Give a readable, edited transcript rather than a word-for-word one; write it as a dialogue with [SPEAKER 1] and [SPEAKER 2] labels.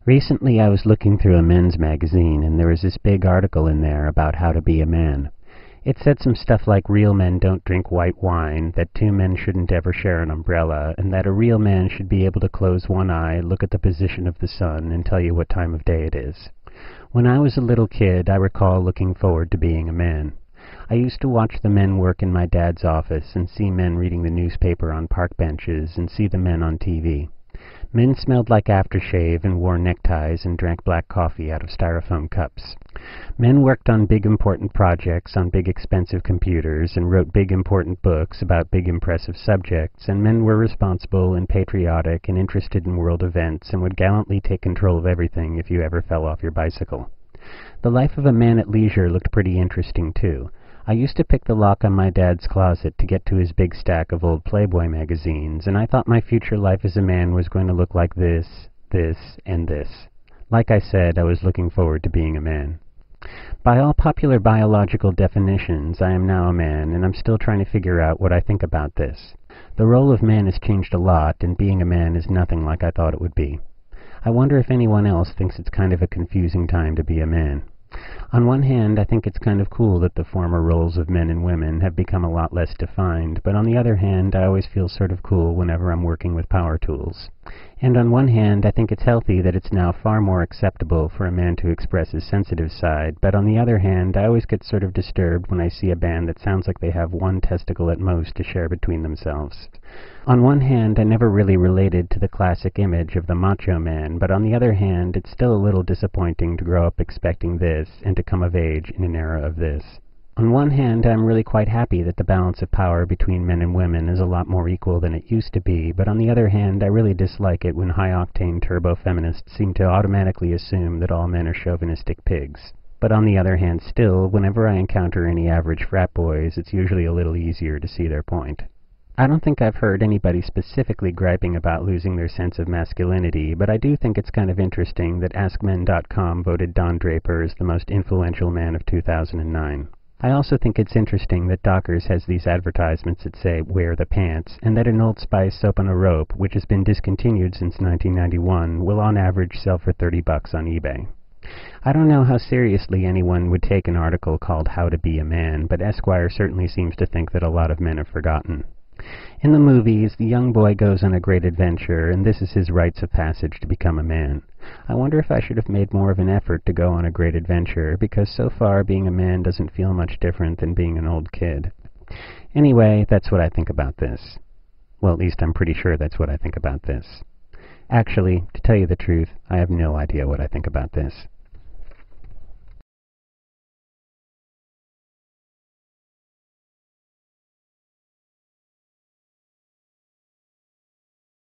[SPEAKER 1] Recently I was looking through a men's magazine, and there was this big article in there about how to be a man. It said some stuff like real men don't drink white wine, that two men shouldn't ever share an umbrella, and that a real man should be able to close one eye, look at the position of the sun, and tell you what time of day it is. When I was a little kid, I recall looking forward to being a man. I used to watch the men work in my dad's office, and see men reading the newspaper on park benches, and see the men on TV. Men smelled like aftershave and wore neckties and drank black coffee out of styrofoam cups. Men worked on big important projects on big expensive computers and wrote big important books about big impressive subjects, and men were responsible and patriotic and interested in world events and would gallantly take control of everything if you ever fell off your bicycle. The life of a man at leisure looked pretty interesting too. I used to pick the lock on my dad's closet to get to his big stack of old Playboy magazines, and I thought my future life as a man was going to look like this, and this. Like I said, I was looking forward to being a man. By all popular biological definitions, I am now a man, and I'm still trying to figure out what I think about this. The role of man has changed a lot, and being a man is nothing like I thought it would be. I wonder if anyone else thinks it's kind of a confusing time to be a man. On one hand, I think it's kind of cool that the former roles of men and women have become a lot less defined, but on the other hand, I always feel sort of cool whenever I'm working with power tools. And on one hand, I think it's healthy that it's now far more acceptable for a man to express his sensitive side, but on the other hand, I always get sort of disturbed when I see a band that sounds like they have one testicle at most to share between themselves. On one hand, I never really related to the classic image of the macho man, but on the other hand, it's still a little disappointing to grow up expecting this and to come of age in an era of this. On one hand, I'm really quite happy that the balance of power between men and women is a lot more equal than it used to be, but on the other hand, I really dislike it when high-octane turbo-feminists seem to automatically assume that all men are chauvinistic pigs. But on the other hand still, whenever I encounter any average frat boys, it's usually a little easier to see their point. I don't think I've heard anybody specifically griping about losing their sense of masculinity, but I do think it's kind of interesting that AskMen.com voted Don Draper as the most influential man of 2009. I also think it's interesting that Dockers has these advertisements that say, "Wear the pants," and that an Old Spice soap on a rope, which has been discontinued since 1991, will on average sell for $30 on eBay. I don't know how seriously anyone would take an article called How to Be a Man, but Esquire certainly seems to think that a lot of men have forgotten. In the movies, the young boy goes on a great adventure, and this is his rites of passage to become a man. I wonder if I should have made more of an effort to go on a great adventure, because so far being a man doesn't feel much different than being an old kid. Anyway, that's what I think about this. Well, at least I'm pretty sure that's what I think about this. Actually, to tell you the truth, I have no idea what I think about this.